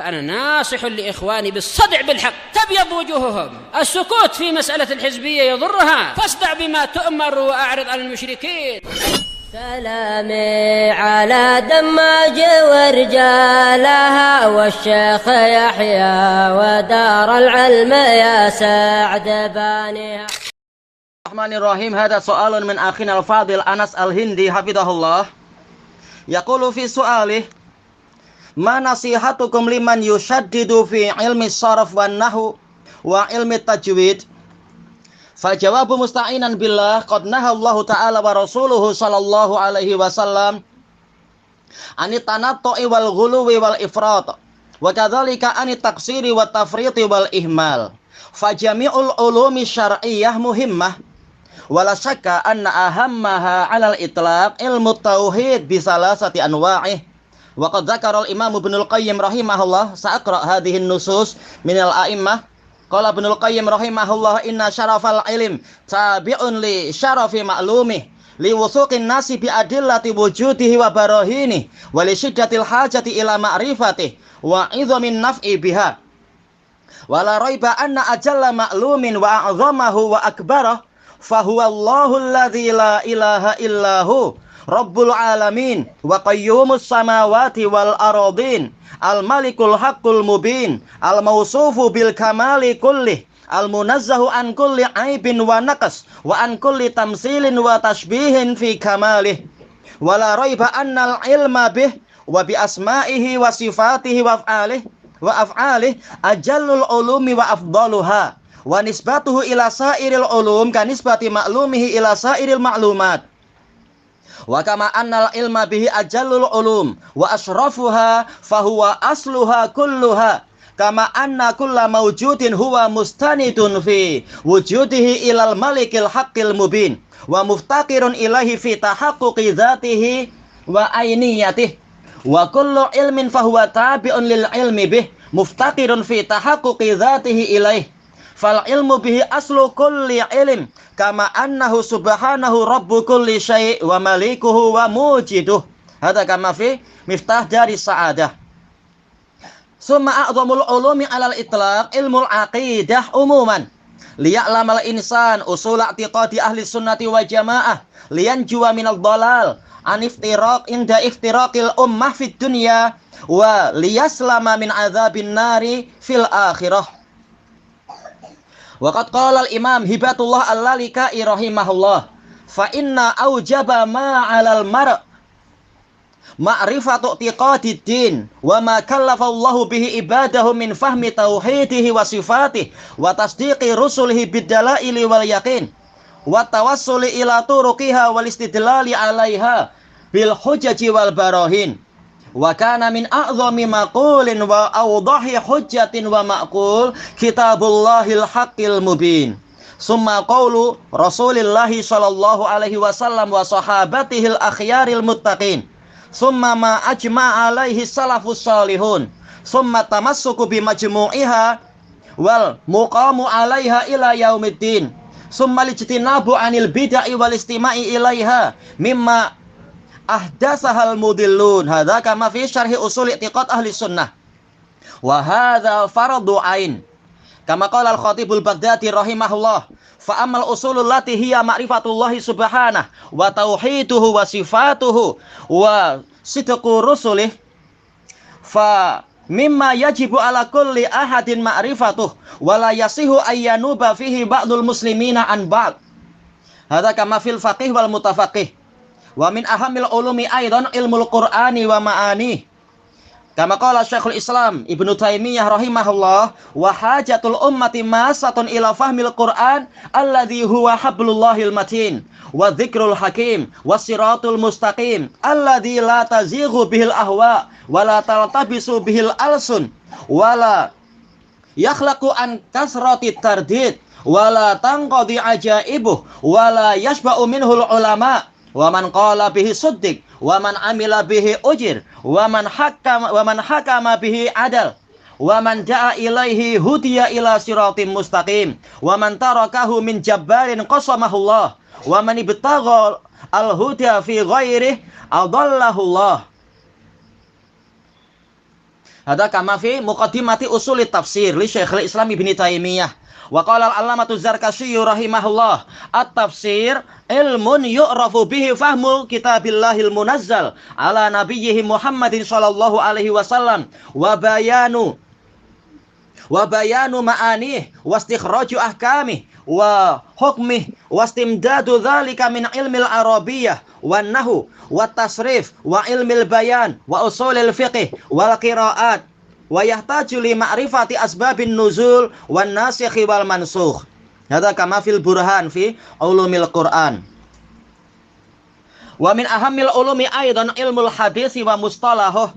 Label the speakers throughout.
Speaker 1: فأنا ناصح لإخواني بالصدع بالحق تبيض وجوههم. السكوت في مسألة الحزبية يضرها، فاصدع بما تؤمر وأعرض عن المشركين.
Speaker 2: سلامي على دماج ورجالها والشيخ يحيى ودار العلم يا سعد بانيها.
Speaker 3: Bismillahirrahmanirrahim. Hada so'alun min akhina al-fadil Anas al-Hindi hafidhahullah. Yaqulu fi su'alih, ma nasihatukum liman yushaddidu fi ilmi saraf wan nahu wa ilmi tajwid? Fajawabu musta'inan billah qad nahallahu ta'ala wa rasuluhu sallallahu alaihi wasallam anit tanattu'i wal ghuluwi wal ifrat wa kadzalika anit taqsiri wat tafriti wal ihmal. Fajami'ul ulumi syar'iyyah muhimmah wala syakka anna ahammaha 'alal itlaq ilmu tauhid bi salasati anwa'ih. Wa qad dzakara al-Imam Ibnul Qayyim rahimahullah sa'aqra hadhihi an-nusus min al-a'immah. Qala Ibnul Qayyim rahimahullah inna syarafal ilm tabi'un li syarafi ma'lumih li wusuqin nasi bi adillati wujudihi wa barahini wa li syiddatil hajati ila ma'rifatih wa idhamin naf'i biha. Wa la raiba anna ajalla ma'lumin wa a'zamahu wa akbarah fa huwa Allahul ladzi la ilaha illahu Rabbul alamin wa qayyumus samawati wal aradin al-malikul haqqul mubin al-mausufu bil kamali kullih al-munazzahu an kulli aibin wa naqas wa an kulli tamsilin wa tashbihin fi kamalih. Wala raiba annal ilma bih wa bi asma'ihi wa sifatihi wa af'alih ajallul ulumi wa afdaluha wa nisbatuhu ila sairil ulum ka nisbati ma'lumihi ila sairil ma'lumat. Wa kama annal ilma bihi ajallul ulum wa asrafuha fahuwa asluha kulluha kama anna kulla mawjudin huwa mustanidun fi wujudihi ilal malikil haqqil mubin wa muftaqirun ilahi fi tahaqquqi dzatihi wa ainiyatihi wa kullu ilmin fahuwa tabi'un lil ilmi bih muftaqirun fi tahaqquqi dzatihi ilaih. Fal ilmu bihi aslu kulli ilm kama annahu subhanahu rabbu kulli syai' wa malikuhu wa mujiduh. Hada kama fi miftah dari sa'adah. Summa a'zamul ulumi 'alal itlaq ilmul aqidah umuman liya'lamal insan usul i'tiqadi ahli sunnati wa jamaah liyanjuwa minal dhalal an iftiraq inda iftiraqil ummah fid dunya wa liyaslama min adzabin nari fil akhirah. Waqad qala al-Imam Hibatullah Al-Lalikai rahimahullah fa inna aujaba ma 'alal mar' ma'rifatu i'tiqadid din wa ma kallafa Allahu bihi ibadahu min fahmi tauhidihi wa sifatihi wa tasdiqi rusulihi bid-dalaili wal yaqin wa tawassuli ila turuqiha wal istidlali 'alaiha bil hujaji wal barahin. Wa kana min a'zami maqulin wa awdahi hujjatin wa maqul kitabullahil haqqil mubin. Summa qawlu Rasulillahi sallallahu alaihi wasallam wa sahabatihil akhyaril muttaqin. Summa ma ajma'a alaihi salafus salihun. Summa tamassuku bi majmu'iha wal muqamu alaiha ila yaumiddin. Summa lijtinabu anil bid'ah wal istima'i ilaiha mimma ahdasahal mudillun. Hadza kama fi syarhi usul i'tiqad ahli sunnah wa hadza fardu ain kama qala al-Khatibul Baghdadi rahimahullah fa amal usulul lati hiya ma'rifatullahi subhanahu wa tauhiduhu wa sifatuhu wa sidqu rusulih fa mimma yajibu ala kulli ahadin ma'rifatuh wa la yasihu ayyanuba fihi ba'dul muslimina an ba'd. Hadza kama fil faqih wal mutafaqih. Wa min ahamil ulumi aidan ilmul Qur'ani wa ma'ani. Kama qala Syekhul Islam Ibnu Taimiyah rahimahullah wa hajatul ummati masatun ila fahmil Qur'an alladzi huwa hablullahil matin wa dzikrul hakim was siratul mustaqim alladzi la tazighu bihil ahwa wa la taltabisu bihil alsun wa la yakhlaqu an kasrati tardid wa la tanqadi ajaibuh wa la yashba'u minhul ulama. Wa man qala bihi suddiq wa man amila bihi ujir wa man hakama bihi adal wa man da'a ilaihi hudiya ila siratim mustaqim wa man tarakahu min jabbarin qasamahullah wa man ibtagha al-huda fi ghairihi adallahullah. Hada kama fi muqaddimati usulit tafsir li Syekhul Islam Ibnu Taimiyah. Wa qala al-allamatu Zarkashi rahimahullah, at-tafsir ilmun yu'rafu bihi fahmul kitabillahil munazzal ala nabiyhi Muhammadin sallallahu alaihi wasallam wa bayanu ma'anih wa istikhraju ahkamih wa hukmih wa istimdadu dzalika min ilmil arabiyyah wan nahwu wat tasrif wa ilmil bayan wa usulil fiqh wal qiraat wa yahtaju li ma'rifati asbabin nuzul wan nasikh wal mansukh. Hada kama fil burhan fi ulumil Quran. Wa min ahammil ulumi aidan ilmul hadis wa mustalahuh.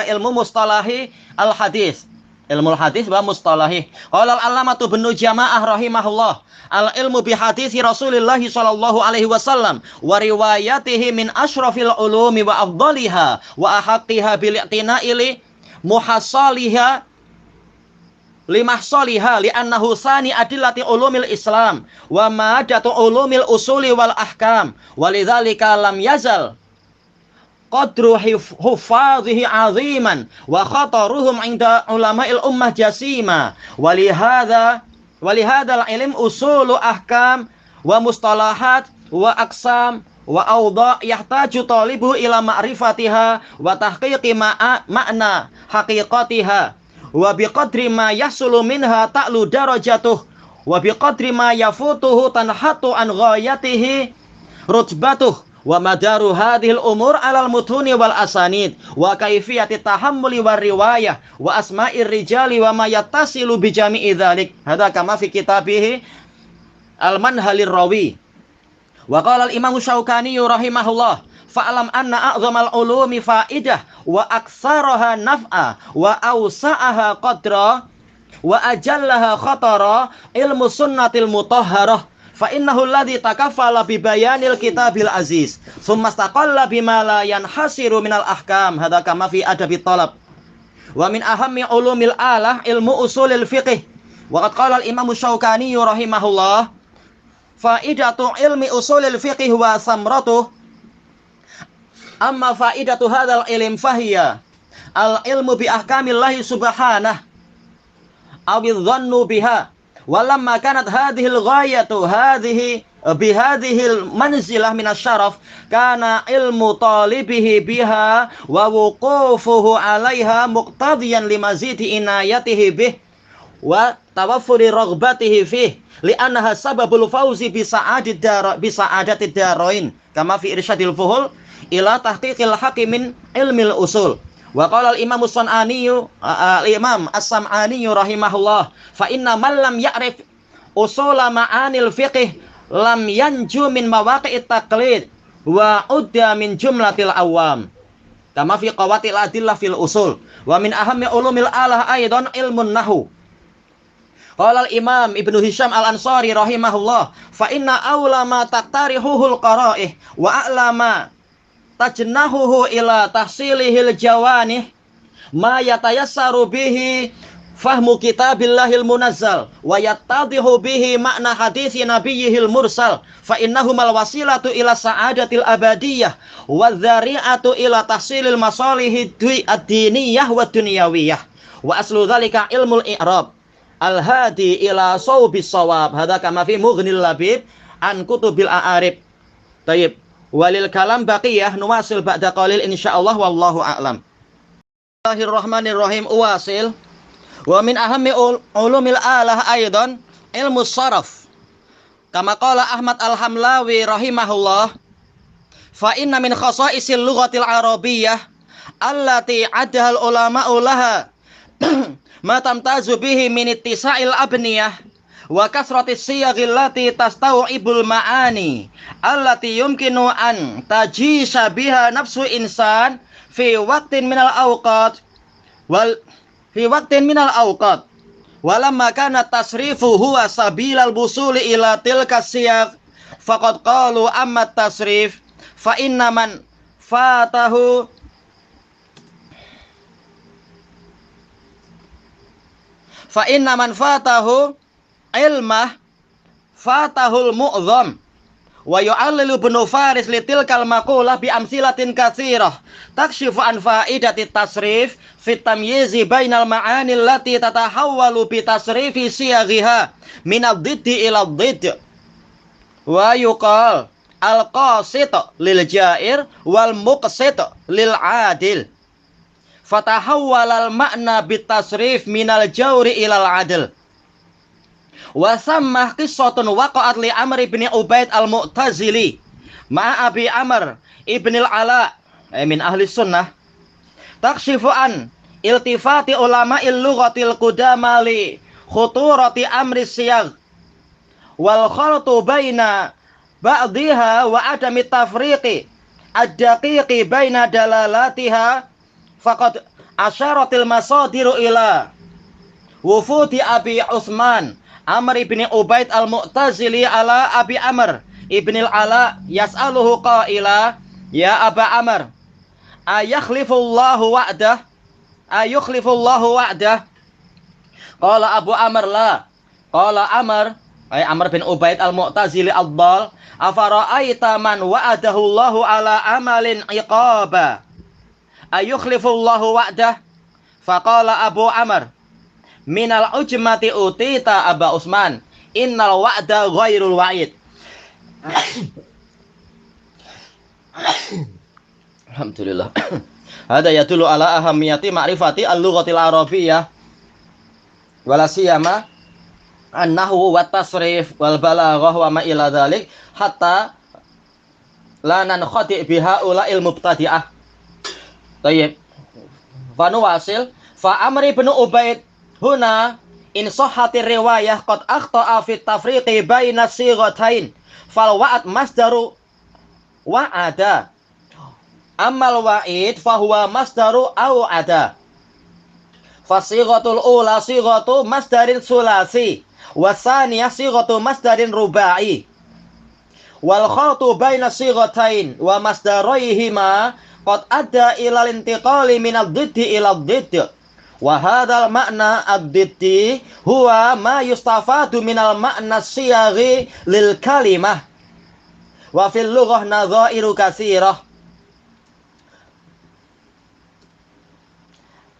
Speaker 3: Ilmu mustalahi al hadis. Ilmu hadis wa mustalahi. Qala al-allamatu Ibnu Jamaah rahimahullah, al-ilmu bi hadisi Rasulillah sallallahu alaihi wasallam wa riwayatihi min asyrafil ulumi wa afdaliha wa ahaqqiha bil i'tina'i li muhassaliha limahsaliha li'annahu sani adillati ulumil Islam wa ma'adatu ulumil usuli wal ahkam walidzalika lam yazal qadru hufadhihi aziman wa khataruhum inda ulama'il ummah jasima walihadha al-ilm usulu ahkam wa mustalahat wa aqsam wa awda yahtaju talibu ila ma'rifatiha wa tahqiqi ma'na haqiqatiha wa biqadri ma yasulu minha ta'lu darajatuh wa biqadri ma yafutuhu tanhatu an ghayatihi rutbatuh wa madaru hadhil umur alal mutuni wal asanid wa kaifiyati tahammuli war riwayah wa asma'ir rijali wa ma yattasilu bi jami'i dzalik. Hada kama fi kitabihi al-manhalir rawi. Wa qala al-imam Syaukani rahimahullah, fa'lam anna a'zamal ulumi fa'idah wa aktsaraha naf'a wa awsa'aha qadra wa ajallaha khatara ilmu sunnatil mutahharah fa innahu alladhi takaffala bi bayanil kitabil aziz thumma istaqalla bima la yanhasiru minal ahkam. Hada kama fi adabit talab. Wa min ahammi ulumil alah ilmu usulil fiqh. Wa qad qala al-imam Syaukani rahimahullah, faidatu ilmi usulil fiqh wa samratuh. Amma faidatu hadzal ilm fahiya al ilmu bi ahkamillahi subhanah aw dhannu biha walamma kanat hadhil ghayatu bihadhil manzilah minas syaraf kana ilmu talibihi biha wa wuqufuhu 'alaiha muqtadiyan limazidi inayatihi bih wa tawaffuri raghbatihi fih li'annaha sababul fauzi bi sa'adatid darain kama fi irsyadil fuhul ila tahqiqil haqqi min ilmil usul. Wa qala al-imam al-imam as-Sam'ani rahimahullah, fa inna man lam ya'rif usula ma'anil fiqh lam yanju min mawaqi'it taqlid wa udda min jumlatil awam kama fi qawatil adillah fil usul. Wa min ahammi ulumil alah aidan ilmun nahwu. Qala al-imam Ibnu Hisham al-Ansari rahimahullah, fa inna awla ma taqtarihuhul qara'ih wa a'lama tajnahuhu ila tahsilihil jawanih ma yatayassaru bihi fahmu kitabillahil munazzal wa yattadihu bihi makna hadisi nabiyyihil mursal fa innahumal wasilatu ila sa'adatil abadiyah wa dzari'atu ila tahsilil masalihid ad-diniyah wa dunyawiyah wa aslu dzalika ilmul i'rab al-hadi ila sawbis shawab. Hada kama fi Mughnil Labib an kutubil a'arib. Tayyib. Walil kalam baqiyah nuwasil ba'da qalil insyaallah wallahu a'lam. Bismillahirrahmanirrahim. Uwasil. Wa min ahammi ulumil alah aidan ilmu saraf. Kama qala Ahmad al-Hamlawi rahimahullah, fa inna min khasaisil lughatil arabiyyah allati adahal ulama'u laha ma tamtazu bihi min ittisa'il abniyah wa kasratis siyaghil lati tastau'ibul ma'ani allati yumkinu an tajisa biha nafsu insan fi waqtin minal awqat walamma kana tasrifu huwa sabilal busuli ila tilka siyagh faqad qalu amma tasrif fa inna man fatahu ilmah fatahul mu'zam Wa yu'allilu Ibnu Faris litilkal maqalah bi amsilatin katsirah takshifu an faidati tasrif fi tamyizi bainal ma'ani allati tatahawwalu bi tasrifi siyaghiha min ad-diddi ila ad-didd. Wa yuqal al-qasit lil ja'ir wal muqsit lil 'adil. Fatahawwala al-ma'na bit tasrif minal jawri ila al-'adl. Wa sammah qissatun waqa'at li Amr ibn Ubaid al-Mu'tazili ma'a Abi Amr ibn al-Ala min ahli sunnah takshifu an iltifati ulama'il lughatil qudama li khuturati amri siyagh wal khaltu baina ba'dihha wa adami tafriqi ad-daqiqi baina dalalatiha faqad asyaratil masadiru ila wufudi Abi Utsman Amr ibn Ubaid al-Mu'tazili ala Abi Amr ibn al-Ala yas'aluhu qaila ya Aba Amr ayukhlifullahu wa'dah qala Abu Amr la qala Amr ay Amr bin Ubaid al-Mu'tazili ad-dal afara'aita man wa'adahu Allahu ala amalin iqaba ayukhlifullahu wa'dah faqala Abu Amr minal ujmati utita Aba Utsman innal wa'da ghairul wa'id. Alhamdulillah. Hada yadullu ala ahamiyati ma'rifati al-lughatil arabiyyah wala siyama an-nahwu wat tasrif wal balaghah wa ma ila dzalik hatta la nankhati biha ulail mubtadi'ah. Tayyib. Fa nuwasil fa Amr ibn Ubaid huna in sahhatir riwayah qad akhta'a fi tafriqi baina sighatain fal wa'ad masdaru wa'ada amal wa'id fahuwa masdaru au'ada fasighatul ula sighatu masdarin sulasi wasaniyah sighatu masdarin rubai wal khaltu baina sighatain wa masdaraihima qad adda ila intiqali min ad-diddi ila ad-didd. Wa hadzal makna ad-diddi huwa ma yustafadu minal makna siyaghi lil kalimah wa fil lughah nadhairu katsirah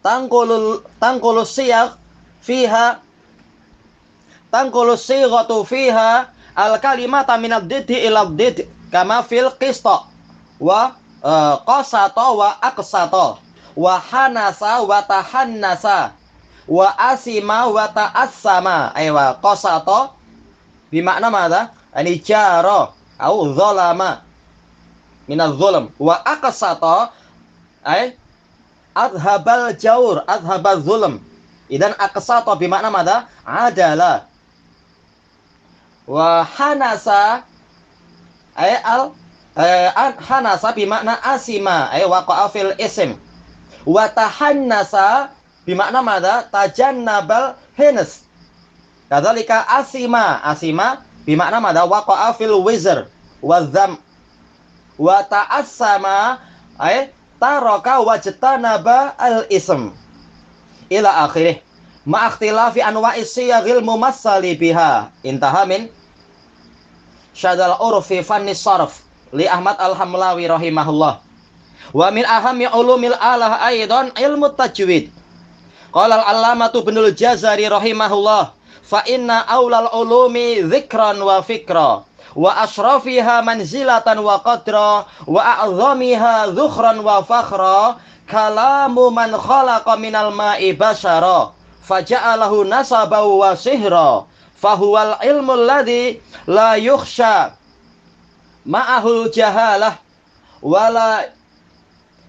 Speaker 3: tanqulu siyagh fiha tanqulu sighatu fiha al kalimata min ad-diddi ila ad-didd kama fil qista wa qasata wa aqsata wa hanasa wa tahannasa wa asima wa ta'assama aywa qasata bimakna madza ani jara au zalama min az-zulm wa aqsata ay adhabal jawr adhabal zulm idan aqsata bimakna madza adala wa hanasa ay al hanasa bimakna asima ay waqa'a fil ism wa tahannasa bimakna madza tajannabal hinas kadzalika asima bimakna madza waqa'a fil wizr wa dzam wa ta'assama ay taraka wajtanaba al ism ila akhirih ma ikhtilafi anwa'is siyaghil mumassali biha intaha min syadal urfi fanni sarf li Ahmad al-Hamlawi rahimahullah. Wa min ahammi ulumil alah aidan ilmu tajwid. Qala al-allamatu Ibnul Jazari rahimahullah, fa inna aulal ulumi dzikran wa fikra wa asrafiha manzilatan wa qadra wa a'zamiha dhukhran wa fakhra kalamu man khalaqa minal ma'i basyara faja'alahu nasaban wa sihra fahuwal ilmu alladhi la yukhsha ma'ahul jahalah wala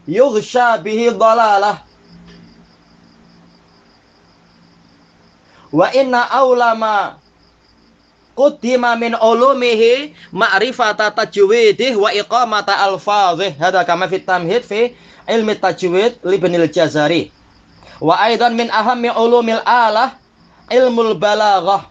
Speaker 3: yughsha bihi dhalalah wa inna awlama quddima min ulumihi ma'rifata tajwidih wa iqamata alfazih hada kama fit tamhid fi ilmi tajwid li Ibnul Jazari wa aidan min ahammi ulumil alah ilmul balaghah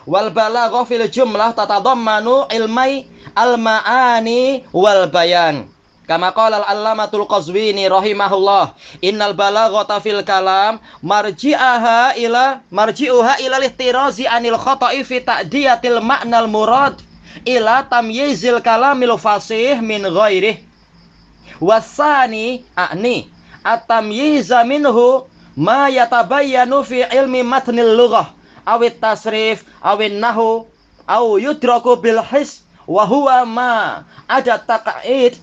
Speaker 3: wal balaghah fil jumlah tatadammanu ilmai al ma'ani wal bayan kama qala al-allamatul Qazwini rahimahullah innal balaghata fil kalam marji'uha ila al-ihtirazi anil khata'i fi ta'diyatil ma'nal murad ila tamyizil kalamil fasih min ghairih. Wasani a'ni at-tamyiza minhu ma yatabayyanu fi ilmi matnil lughah awit tasrif awin nahu aw yudraku bil his wa huwa ma ada taq'id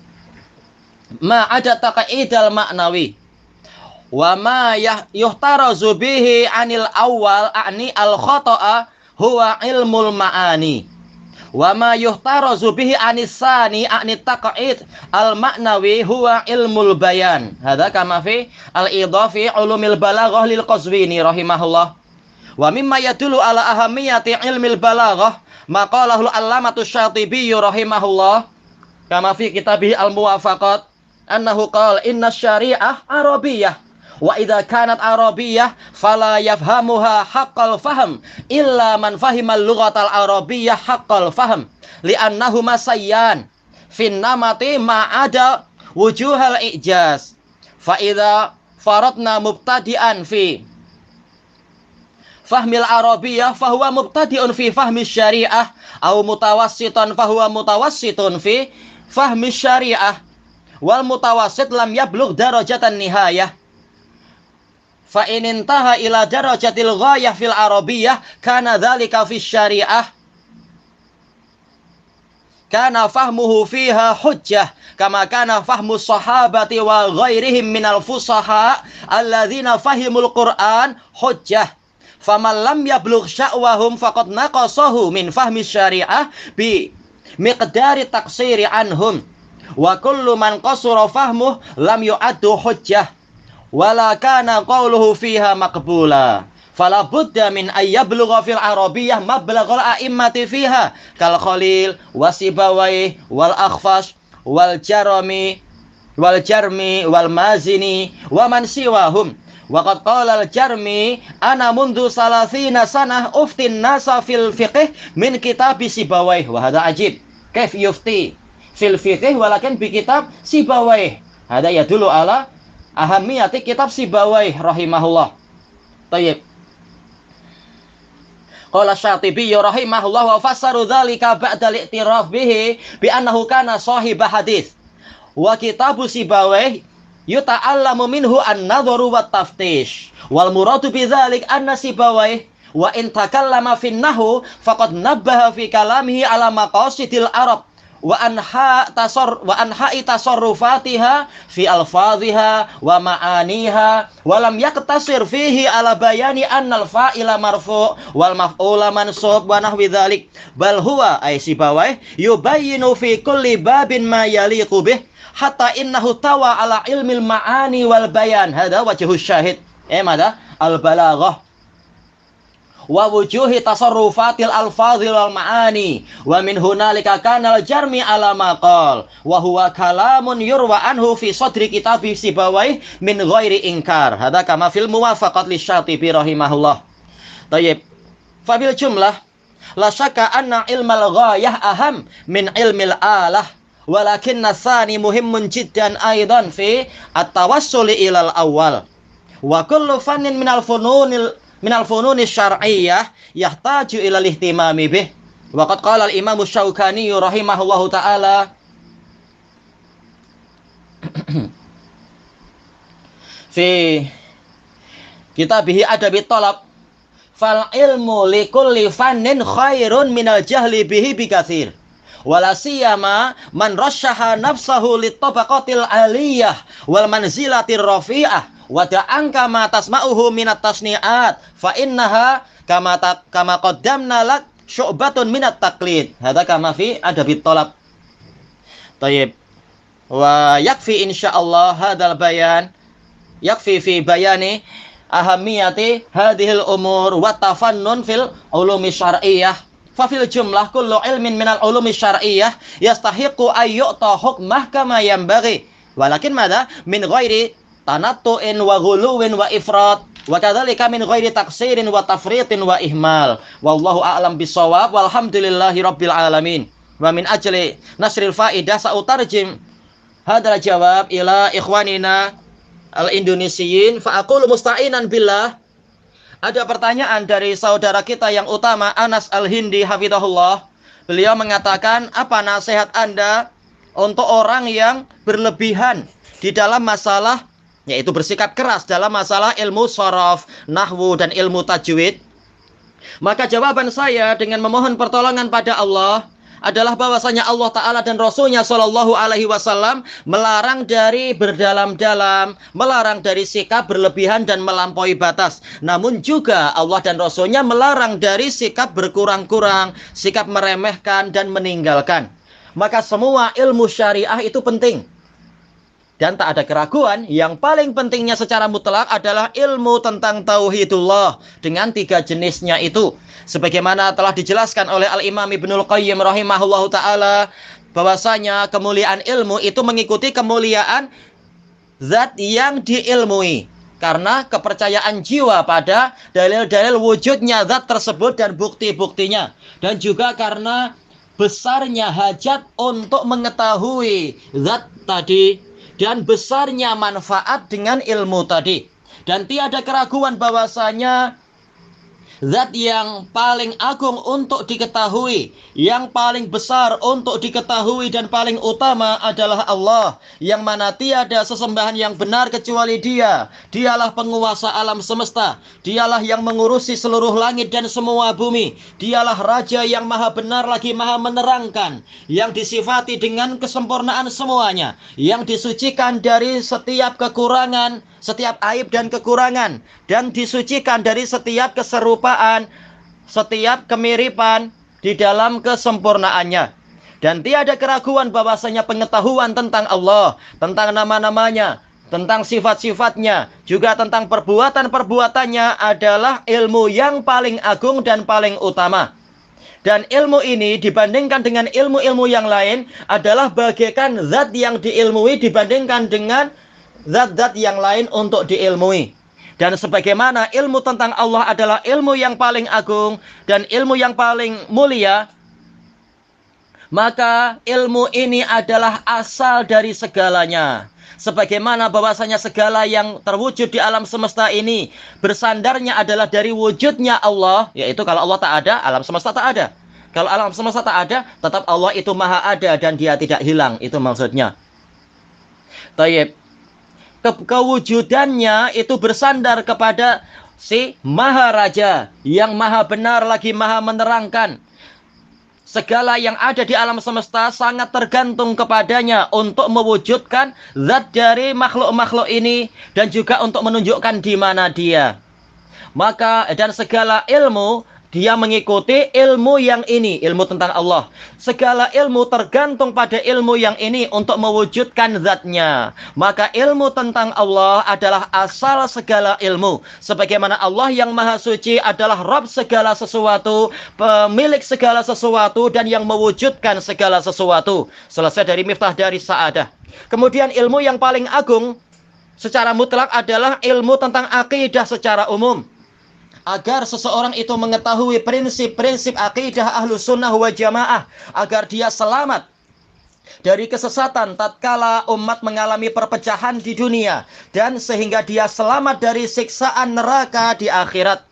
Speaker 3: al ma'nawi wa ma yuhtarazu bihi anil awal a'ni al khata'a huwa ilmul ma'ani wa ma yuhtarazu bihi anisani a'ni taq'id al ma'nawi huwa ilmul bayan. Hadza kama fi al idafi ulumil balaghah lil Qazwini rahimahullah. Wa mimma yadullu ala ahamiyati ilmil balaghah maqalahu al-allamatu Syatibi rahimahullah kama fi kitabih al muwafaqat annahu qala inna syari'ah arabiyyah wa idza kanat arabiyyah fala yafhamuha haqqal fahm illa man fahimal lughatal arabiyyah haqqal fahm li'annahuma sayyan fin namati ma'ada wujuhal ijaz fa idza faradna mubtadi'an fi fahmil arabiyyah fahuwa mubtadi'un fi fahmi syariah au mutawassitan fahuwa mutawassitun fi fahmi syariah wal mutawassit lam yablugh darajatan nihayah fa in intaha ila darajatil ghayah fil arabiyyah kana dzalika fi syariah kana fahmuhu fiha hujjah kama kana fahmu sahabati wa ghairihim minal fusaha alladzina fahimul Qur'an hujjah faman lam yablugh sya'wahum faqad naqasahu min fahmi syariah bi miqdari taqsiri anhum wa kullu man qasura fahmuh lam yu'addu hujjah wala kana qawluhu fiha maqbula fala budda min ayyablugha fil arabiyyah mablaghal a'immati fiha kal Khalil wasibawai wal akhfash wal jarmi wal mazini wa man siwahum wa qad qala al jarmi ana mundu salasina sanah uftin nasa fil fiqh min kitab sibawai wa hadha ajib kaif yufti fil fiqh walakin bi kitab sibawai hada yadullu ala ahamiyati kitab Sibawai rahimahullah. Tayyib. Qala Syatibi rahimahullah wa fassaru dzalika ba'da al-i'tiraf bihi bi annahu kana shahibah hadis. Wa kitabu Sibawai yuta'allamu minhu an-nadharu wat taftish. Wal muradu bi dzalik anna Sibawai wa in takallama fi an-nahwu faqad nabbaha fi kalamihi ala maqasidil arab wa anha'i tasarrufatiha fi alfadhiha wa ma'aniha wa lam yaktasir fihi ala bayani anna al-fa'ila marfu' wal maf'ula mansub wa nahwi dzalik bal huwa ay Sibawai yubayyinu fi kulli babin ma yaliqu bih hatta innahu tawa ala ilmil ma'ani wal bayan. Hada wajhu syahid mada al-balaghah wa wujuhi tasarrufatil alfazil wal ma'ani wa min hunalika kana al-jarmi ala maqal wa huwa kalamun yurwa anhu fi sadri kitab Sibawai min ghairi inkar. Hada kama fil muwafaqat li Syatibi rahimahullah. Tayyib. Fa bil jumlah la syakka anna ilmal ghayah aham min ilmil alah walakinna tsani muhimmun jiddan aidan fi at-tawassul ila al-awwal wa kullu fannin minal fununi syar'iyyah yahtaju ila al-ihtimami bih. Wa qad qala al-Imam Syaukani rahimahullahu taala fi kitabih Adabit Talab fal ilmu li kulli fannin khairun minal jahli bihi bikatsir wala siyama man rasyaha nafsahu lit tabaqatil aliyah wal manzilatir rafi'ah wa da'anka ma tasma'uhu minat tasni'at fa innaha kama qaddamna lak syu'batun minat taqlid. Hadza kama fi Adabit Talab. Tayyib. Wa yakfi insyaallah hadzal bayan yakfi fi bayani ahamiyati hadhil umur wa tafannun fil ulumi syar'iyyah. Fa fil jumlah kullu ilmin minal ulumi syar'iyyah yastahiqu ay yu'ta hukmah kama yanbaghi walakin madza min ghairi tanattu'in wa ghuluwin wa ifrat wa kadzalika min ghairi taqsirin wa tafritin wa ihmal wallahu a'lam bissawab walhamdulillahi rabbil alamin. Wa min ajli nasril faidah sa'utarjim hadzal jawab ila ikhwanina al-indonesiyin fa aqulu musta'inan billah. Ada pertanyaan dari saudara kita yang utama Anas Al-Hindi hafizahullah Beliau mengatakan, apa nasihat Anda untuk orang yang berlebihan di dalam masalah, yaitu bersikap keras dalam masalah ilmu sharaf, nahwu, dan ilmu tajwid? Maka jawaban saya dengan memohon pertolongan pada Allah adalah bahwasanya Allah Ta'ala dan Rasulnya Shallallahu Alaihi Wasallam melarang dari berdalam-dalam, melarang dari sikap berlebihan dan melampaui batas. Namun juga Allah dan Rasulnya melarang dari sikap berkurang-kurang, sikap meremehkan dan meninggalkan. Maka semua ilmu syariah itu penting. Dan tak ada keraguan, yang paling pentingnya secara mutlak adalah ilmu tentang tauhidullah dengan 3 jenisnya itu. Sebagaimana telah dijelaskan oleh Al-Imam Ibnul Qayyim rahimahullahu ta'ala, bahwasanya kemuliaan ilmu itu mengikuti kemuliaan zat yang diilmui. Karena kepercayaan jiwa pada dalil-dalil wujudnya zat tersebut dan bukti-buktinya. Dan juga karena besarnya hajat untuk mengetahui zat tadi dan besarnya manfaat dengan ilmu tadi. Dan tiada keraguan bahwasanya zat yang paling agung untuk diketahui, yang paling besar untuk diketahui dan paling utama adalah Allah, yang mana tiada sesembahan yang benar kecuali Dia. Dialah penguasa alam semesta, Dialah yang mengurusi seluruh langit dan semua bumi. Dialah Raja yang maha benar lagi maha menerangkan, yang disifati dengan kesempurnaan semuanya, yang disucikan dari setiap kekurangan, setiap aib dan kekurangan, dan disucikan dari setiap keserupaan, setiap kemiripan di dalam kesempurnaannya. Dan tiada keraguan bahwasanya pengetahuan tentang Allah, tentang nama-namanya, tentang sifat-sifatnya, juga tentang perbuatan-perbuatannya adalah ilmu yang paling agung dan paling utama. Dan ilmu ini dibandingkan dengan ilmu-ilmu yang lain adalah bagaikan zat yang diilmui dibandingkan dengan zat-zat yang lain untuk diilmui. Dan sebagaimana ilmu tentang Allah adalah ilmu yang paling agung dan ilmu yang paling mulia, maka ilmu ini adalah asal dari segalanya. Sebagaimana bahwasanya segala yang terwujud di alam semesta ini bersandarnya adalah dari wujudnya Allah, yaitu kalau Allah tak ada, alam semesta tak ada. Kalau alam semesta tak ada, tetap Allah itu maha ada dan Dia tidak hilang. Itu maksudnya. Tayyib. Kewujudannya itu bersandar kepada si Maharaja yang maha benar lagi maha menerangkan. Segala yang ada di alam semesta sangat tergantung kepadanya untuk mewujudkan zat dari makhluk-makhluk ini dan juga untuk menunjukkan di mana Dia. Maka dan segala ilmu dia mengikuti ilmu yang ini, ilmu tentang Allah. Segala ilmu tergantung pada ilmu yang ini untuk mewujudkan zatnya. Maka ilmu tentang Allah adalah asal segala ilmu. Sebagaimana Allah yang maha suci adalah Rabb segala sesuatu, pemilik segala sesuatu, dan yang mewujudkan segala sesuatu. Selesai dari Miftah dari Sa'adah. Kemudian ilmu yang paling agung secara mutlak adalah ilmu tentang akidah secara umum. Agar seseorang itu mengetahui prinsip-prinsip akidah Ahlus Sunnah wal Jamaah, agar dia selamat dari kesesatan tatkala umat mengalami perpecahan di dunia, dan sehingga dia selamat dari siksaan neraka di akhirat.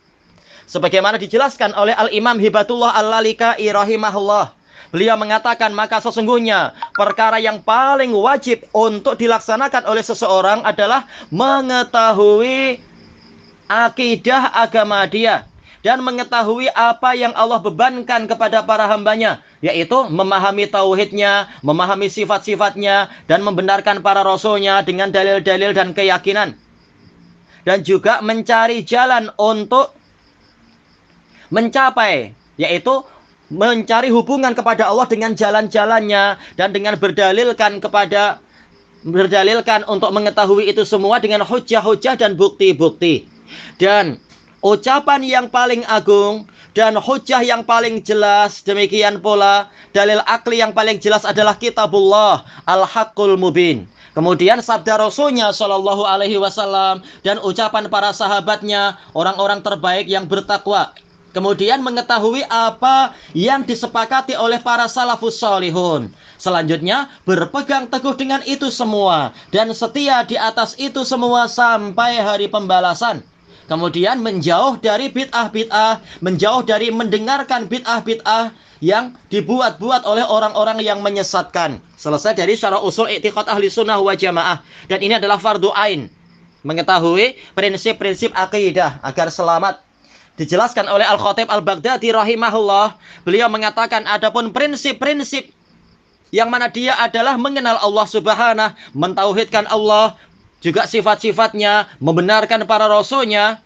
Speaker 3: Sebagaimana dijelaskan oleh Al-Imam Hibatullah Al-Lalikai rahimahullah. Beliau mengatakan, maka sesungguhnya perkara yang paling wajib untuk dilaksanakan oleh seseorang adalah mengetahui akidah agama dia dan mengetahui apa yang Allah bebankan kepada para hambanya, yaitu memahami tauhidnya, memahami sifat-sifatnya, dan membenarkan para rasulnya dengan dalil-dalil dan keyakinan, dan juga mencari jalan untuk mencapai, yaitu mencari hubungan kepada Allah dengan jalan-jalannya, dan dengan berdalilkan untuk mengetahui itu semua dengan hujah-hujah dan bukti-bukti. Dan ucapan yang paling agung dan hujah yang paling jelas, demikian pula dalil akli yang paling jelas adalah kitabullah al-haqqul mubin. Kemudian sabda Rasulnya Shallallahu Alaihi Wasallam dan ucapan para sahabatnya, orang-orang terbaik yang bertakwa. Kemudian mengetahui apa yang disepakati oleh para salafus salihun. Selanjutnya berpegang teguh dengan itu semua dan setia di atas itu semua sampai hari pembalasan. Kemudian menjauh dari bid'ah-bid'ah, menjauh dari mendengarkan bid'ah-bid'ah yang dibuat-buat oleh orang-orang yang menyesatkan. Selesai dari syarah usul i'tiqad ahli sunnah wal jamaah. Dan ini adalah fardu ain. Mengetahui prinsip-prinsip akidah agar selamat. Dijelaskan oleh Al-Khatib Al-Baghdadi rahimahullah. Beliau mengatakan adapun prinsip-prinsip yang mana dia adalah mengenal Allah subhanahu, mentauhidkan Allah, juga sifat-sifatnya, membenarkan para rasulnya,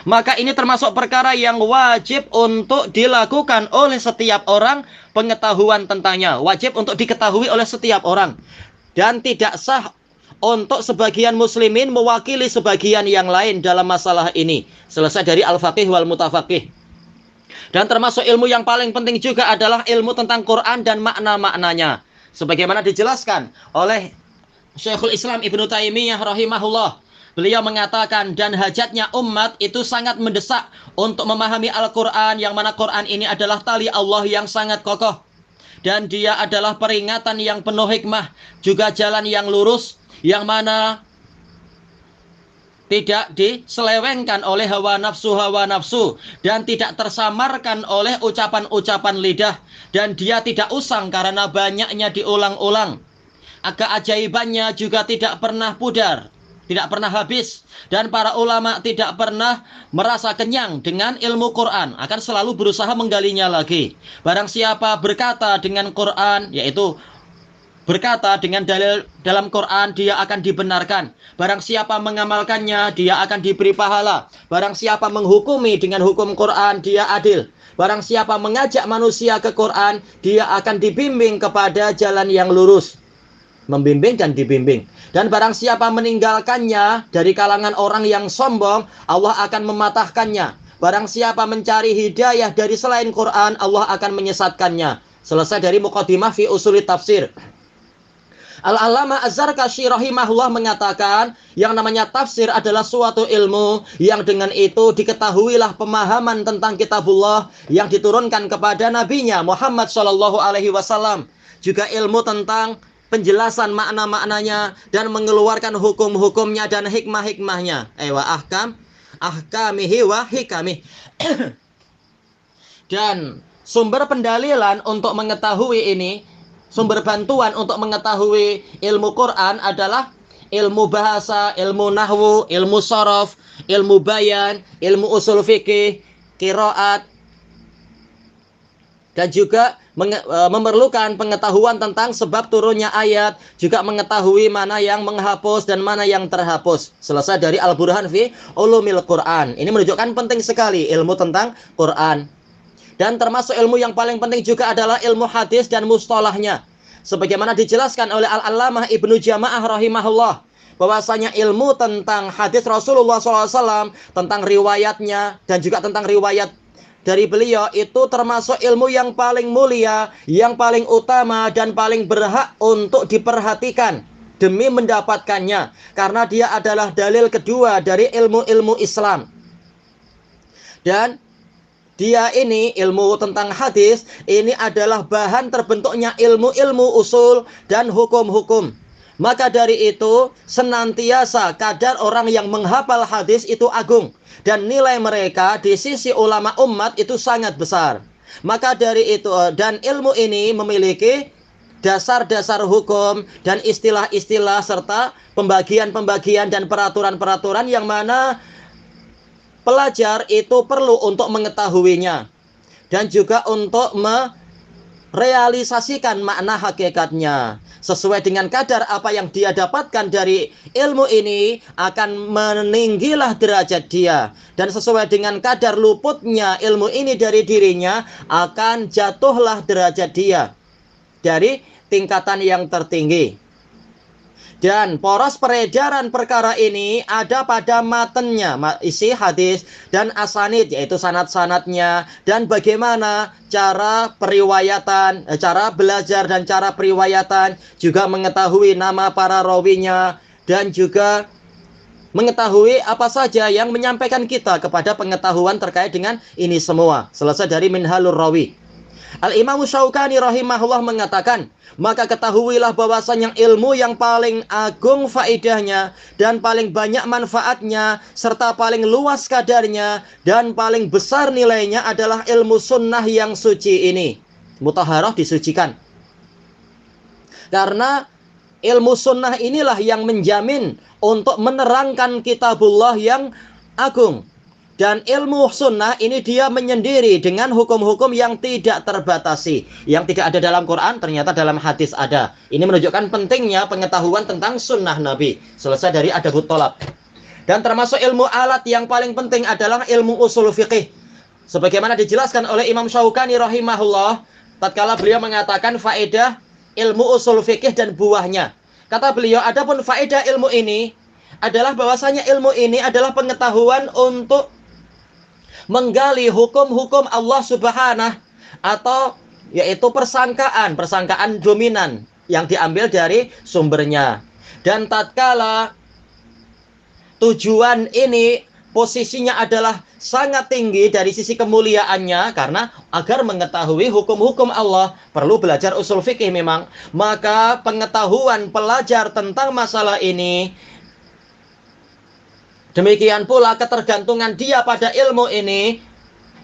Speaker 3: maka ini termasuk perkara yang wajib untuk dilakukan oleh setiap orang, pengetahuan tentangnya. Wajib untuk diketahui oleh setiap orang. Dan tidak sah untuk sebagian muslimin mewakili sebagian yang lain dalam masalah ini. Selesai dari al-faqih wal mutafaqih. Dan termasuk ilmu yang paling penting juga adalah ilmu tentang Quran dan makna-maknanya. Sebagaimana dijelaskan oleh Syekhul Islam Ibnu Taimiyah rahimahullah. Beliau mengatakan, dan hajatnya umat itu sangat mendesak untuk memahami Al-Quran, yang mana Quran ini adalah tali Allah yang sangat kokoh. Dan dia adalah peringatan yang penuh hikmah, juga jalan yang lurus, yang mana tidak diselewengkan oleh hawa nafsu, dan tidak tersamarkan oleh ucapan-ucapan lidah, dan dia tidak usang karena banyaknya diulang-ulang. Keajaibannya juga tidak pernah pudar, tidak pernah habis, dan para ulama tidak pernah merasa kenyang dengan ilmu Quran, akan selalu berusaha menggalinya lagi. Barang siapa berkata dengan Quran, yaitu berkata dengan dalil dalam Quran, dia akan dibenarkan. Barang siapa mengamalkannya, dia akan diberi pahala. Barang siapa menghukumi dengan hukum Quran, dia adil. Barang siapa mengajak manusia ke Quran, dia akan dibimbing kepada jalan yang lurus. Membimbing dan dibimbing. Dan barang siapa meninggalkannya dari kalangan orang yang sombong, Allah akan mematahkannya. Barang siapa mencari hidayah dari selain Quran, Allah akan menyesatkannya. Selesai dari Muqaddimah fi Usulit Tafsir. Al-Allamah Az-Zarkashi rahimahullah mengatakan, yang namanya tafsir adalah suatu ilmu yang dengan itu diketahuilah pemahaman tentang kitabullah yang diturunkan kepada nabinya Muhammad SAW. Juga ilmu tentang penjelasan makna-maknanya dan mengeluarkan hukum-hukumnya dan hikmah-hikmahnya. Ahkamihi wa hikamih. Dan sumber pendalilan untuk mengetahui ini, sumber bantuan untuk mengetahui ilmu Quran adalah ilmu bahasa, ilmu nahwu, ilmu sharaf, ilmu bayan, ilmu usul fikih, qiraat, dan juga memerlukan pengetahuan tentang sebab turunnya ayat, juga mengetahui mana yang menghapus dan mana yang terhapus. Selesai dari Al-Burhan fi Ulumil Quran. Ini menunjukkan penting sekali ilmu tentang Quran. Dan termasuk ilmu yang paling penting juga adalah ilmu hadis dan mustalahnya. Sebagaimana dijelaskan oleh Al-Allamah Ibnu Jama'ah rahimahullah, bahwasanya ilmu tentang hadis Rasulullah SAW, tentang riwayatnya dan juga tentang riwayat dari beliau itu termasuk ilmu yang paling mulia, yang paling utama dan paling berhak untuk diperhatikan demi mendapatkannya, karena dia adalah dalil kedua dari ilmu-ilmu Islam. Dan dia ini ilmu tentang hadis ini adalah bahan terbentuknya ilmu-ilmu usul dan hukum-hukum. Maka dari itu senantiasa kadar orang yang menghafal hadis itu agung, dan nilai mereka di sisi ulama umat itu sangat besar. Maka dari itu, dan ilmu ini memiliki dasar-dasar hukum dan istilah-istilah serta pembagian-pembagian dan peraturan-peraturan yang mana pelajar itu perlu untuk mengetahuinya dan juga untuk merealisasikan makna hakikatnya. Sesuai dengan kadar apa yang dia dapatkan dari ilmu ini akan meninggilah derajat dia, dan sesuai dengan kadar luputnya ilmu ini dari dirinya akan jatuhlah derajat dia dari tingkatan yang tertinggi. Dan poros peredaran perkara ini ada pada matenya, isi hadis dan asanid, yaitu sanad-sanadnya, dan bagaimana cara periwayatan, cara belajar dan cara periwayatan, juga mengetahui nama para rawinya, dan juga mengetahui apa saja yang menyampaikan kita kepada pengetahuan terkait dengan ini semua. Selesai dari Minhalur Rawi. Al-Imam Syaukani rahimahullah mengatakan, maka ketahuilah bahwasanya ilmu yang paling agung faedahnya dan paling banyak manfaatnya serta paling luas kadarnya dan paling besar nilainya adalah ilmu sunnah yang suci ini. Mutahharah, disucikan. Karena ilmu sunnah inilah yang menjamin untuk menerangkan kitabullah yang agung. Dan ilmu sunnah ini dia menyendiri dengan hukum-hukum yang tidak terbatasi. Yang tidak ada dalam Quran, ternyata dalam hadis ada. Ini menunjukkan pentingnya pengetahuan tentang sunnah Nabi. Selesai dari adabut thalab. Dan termasuk ilmu alat yang paling penting adalah ilmu usul fiqih. Sebagaimana dijelaskan oleh Imam Syaukani rahimahullah, tatkala beliau mengatakan faedah ilmu usul fiqih dan buahnya. Kata beliau, adapun faedah ilmu ini adalah bahwasanya ilmu ini adalah pengetahuan untuk menggali hukum-hukum Allah Subhanahu atau yaitu persangkaan dominan yang diambil dari sumbernya. Dan tatkala tujuan ini posisinya adalah sangat tinggi dari sisi kemuliaannya, karena agar mengetahui hukum-hukum Allah perlu belajar usul fikih memang, maka pengetahuan pelajar tentang masalah ini, demikian pula ketergantungan dia pada ilmu ini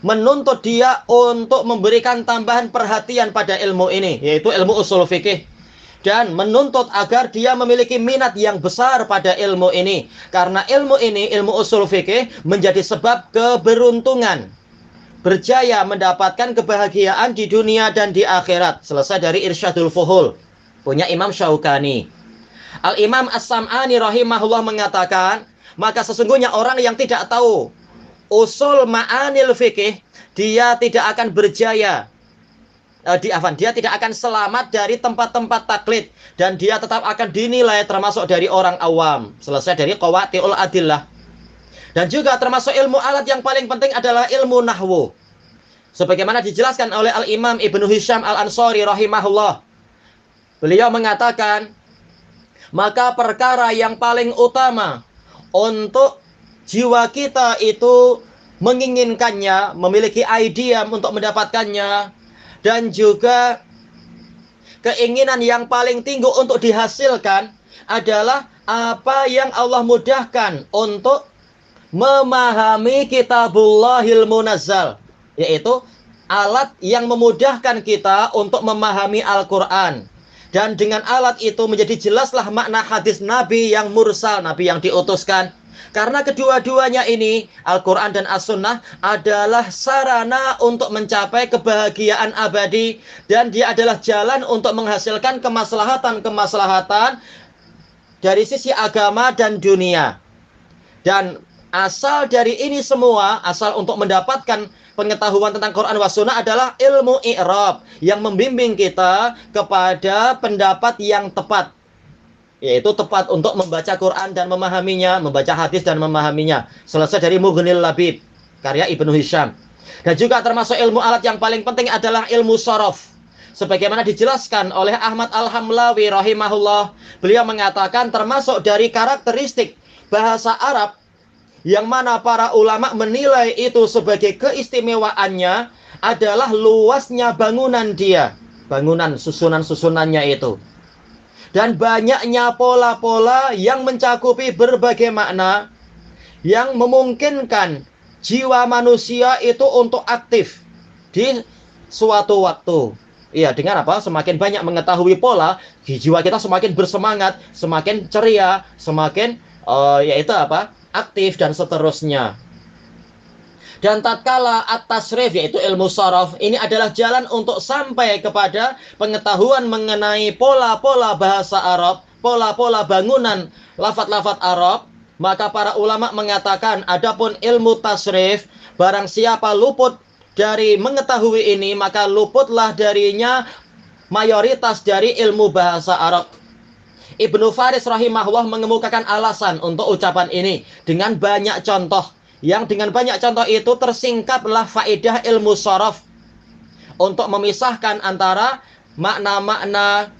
Speaker 3: menuntut dia untuk memberikan tambahan perhatian pada ilmu ini, yaitu ilmu usul fikih, dan menuntut agar dia memiliki minat yang besar pada ilmu ini, karena ilmu ini, ilmu usul fikih, menjadi sebab keberuntungan, berjaya mendapatkan kebahagiaan di dunia dan di akhirat. Selesai dari Irsyadul Fuhul, punya Imam Syaukani. Al-Imam As-Sam'ani rahimahullah mengatakan, maka sesungguhnya orang yang tidak tahu usul ma'anil fikih, dia tidak akan berjaya. Dia tidak akan selamat dari tempat-tempat taklid, dan dia tetap akan dinilai termasuk dari orang awam. Selesai dari qawati'ul adillah. Dan juga termasuk ilmu alat yang paling penting adalah ilmu nahwu. Sebagaimana dijelaskan oleh Al-Imam Ibnu Hisham Al-Ansari rahimahullah. Beliau mengatakan, maka perkara yang paling utama untuk jiwa kita itu menginginkannya, memiliki idea untuk mendapatkannya, dan juga keinginan yang paling tinggi untuk dihasilkan adalah apa yang Allah mudahkan untuk memahami Kitabullahil Munazzal, yaitu alat yang memudahkan kita untuk memahami Al-Quran. Dan dengan alat itu menjadi jelaslah makna hadis Nabi yang mursal, Nabi yang diutuskan. Karena kedua-duanya ini, Al-Quran dan As-Sunnah, adalah sarana untuk mencapai kebahagiaan abadi. Dan dia adalah jalan untuk menghasilkan kemaslahatan-kemaslahatan dari sisi agama dan dunia. Dan asal dari ini semua, asal untuk mendapatkan pengetahuan tentang Quran wa Sunnah adalah ilmu i'rab yang membimbing kita kepada pendapat yang tepat, yaitu tepat untuk membaca Quran dan memahaminya, membaca hadis dan memahaminya. Selesai dari Mughnil Labib, karya Ibnu Hisham. Dan juga termasuk ilmu alat yang paling penting adalah ilmu sorof. Sebagaimana dijelaskan oleh Ahmad Al-Hamlawi rahimahullah, beliau mengatakan termasuk dari karakteristik bahasa Arab yang mana para ulama menilai itu sebagai keistimewaannya adalah luasnya bangunan dia, bangunan susunan-susunannya itu. Dan banyaknya pola-pola yang mencakupi berbagai makna yang memungkinkan jiwa manusia itu untuk aktif di suatu waktu. Iya, dengan apa? Semakin banyak mengetahui pola, jiwa kita semakin bersemangat, semakin ceria, semakin yaitu apa? Aktif dan seterusnya. Dan tatkala at-tasrif, yaitu ilmu sharaf, ini adalah jalan untuk sampai kepada pengetahuan mengenai pola-pola bahasa Arab, pola-pola bangunan lafaz-lafaz Arab, maka para ulama mengatakan adapun ilmu tasrif, barang siapa luput dari mengetahui ini, maka luputlah darinya mayoritas dari ilmu bahasa Arab. Ibnu Faris rahimahullah mengemukakan alasan untuk ucapan ini dengan banyak contoh. Yang dengan banyak contoh itu tersingkaplah faedah ilmu sharaf untuk memisahkan antara makna-makna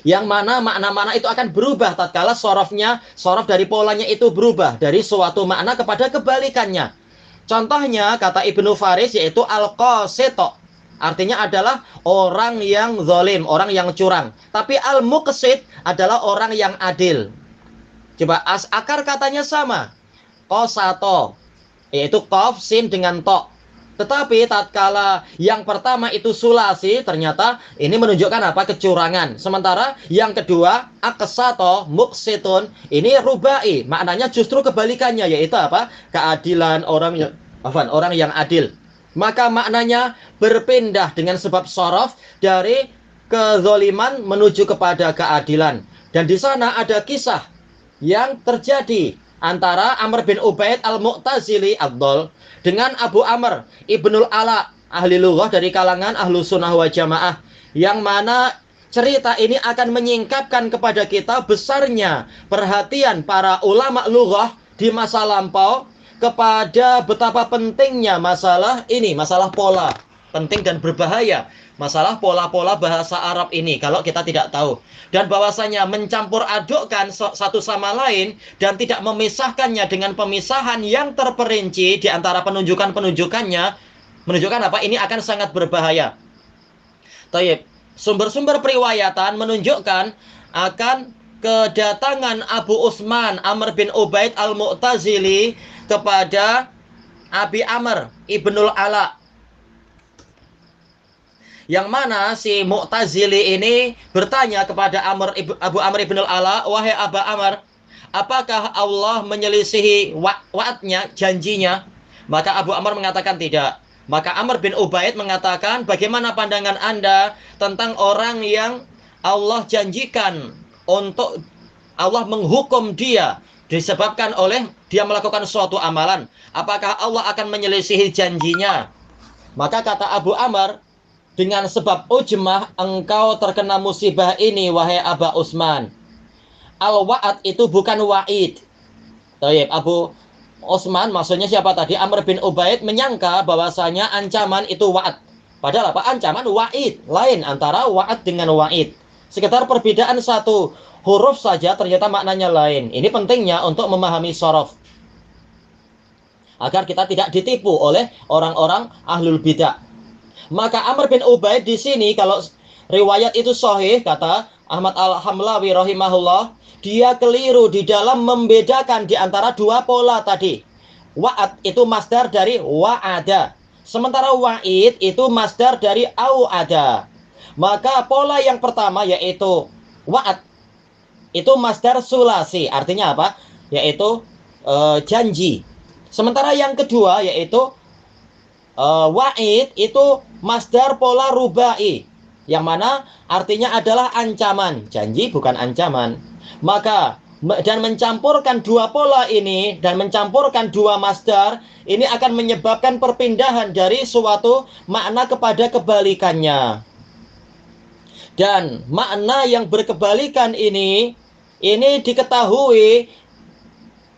Speaker 3: yang mana makna-makna itu akan berubah tatkala sharafnya, sharaf dari polanya itu berubah dari suatu makna kepada kebalikannya. Contohnya kata Ibnu Faris yaitu al-qasito. artinya adalah orang yang zalim, orang yang curang. Tapi al-muqsit adalah orang yang adil. Coba akar katanya sama. Qasato, yaitu qaf sin dengan to. Tetapi tatkala yang pertama itu sulasi, ternyata ini menunjukkan apa? Kecurangan. Sementara yang kedua, aqsato, muqsitun, ini rubai. Maknanya justru kebalikannya, yaitu apa? Keadilan, orang yang adil. Maka maknanya berpindah dengan sebab shorof dari kezoliman menuju kepada keadilan. Dan di sana ada kisah yang terjadi antara Amr bin Ubaid al-Mu'tazili ad-Dhal dengan Abu Amr Ibnul Ala, ahli lughah dari kalangan ahlu sunnah wa jamaah, yang mana cerita ini akan menyingkapkan kepada kita besarnya perhatian para ulama lughah di masa lampau kepada betapa pentingnya masalah ini, masalah pola, penting dan berbahaya masalah pola-pola bahasa Arab ini kalau kita tidak tahu. Dan bahwasanya mencampur adukkan satu sama lain dan tidak memisahkannya dengan pemisahan yang terperinci di antara penunjukan-penunjukannya, menunjukkan apa? Ini akan sangat berbahaya. Taib. Sumber-sumber periwayatan menunjukkan akan kedatangan Abu Utsman Amr bin Ubaid al-Mu'tazili kepada Abi Amr Ibnul Ala, yang mana si Mu'tazili ini bertanya kepada Abu Amr Ibnul Ala, wahai Abu Amr, apakah Allah menyelisihi wa'adnya, janjinya? Maka Abu Amr mengatakan tidak. Maka Amr bin Ubaid mengatakan, bagaimana pandangan Anda tentang orang yang Allah janjikan untuk Allah menghukum dia disebabkan oleh dia melakukan suatu amalan? Apakah Allah akan menyelisihi janjinya? Maka kata Abu Amr, dengan sebab ujmah engkau terkena musibah ini, wahai Aba Utsman. Al-wa'ad itu bukan wa'id. Taib. Abu Utsman maksudnya siapa tadi? Amr bin Ubaid menyangka bahwasanya ancaman itu wa'ad. Padahal apa? Ancaman wa'id. Lain antara wa'ad dengan wa'id. Sekitar perbedaan satu huruf saja ternyata maknanya lain. Ini pentingnya untuk memahami shorof, agar kita tidak ditipu oleh orang-orang ahlul bidah. Maka Amr bin Ubaid di sini, kalau riwayat itu sahih, kata Ahmad al-Hamlawi rahimahullah, dia keliru di dalam membedakan di antara dua pola tadi. Wa'ad itu masdar dari wa'ada, sementara wa'id itu masdar dari au'ada. Maka pola yang pertama yaitu wa'ad itu masdar sulasi, artinya apa? Yaitu janji. Sementara yang kedua yaitu wa'id itu masdar pola rubai, yang mana artinya adalah ancaman, janji bukan ancaman. Maka dan mencampurkan dua pola ini dan mencampurkan dua masdar ini akan menyebabkan perpindahan dari suatu makna kepada kebalikannya. Dan makna yang berkebalikan ini diketahui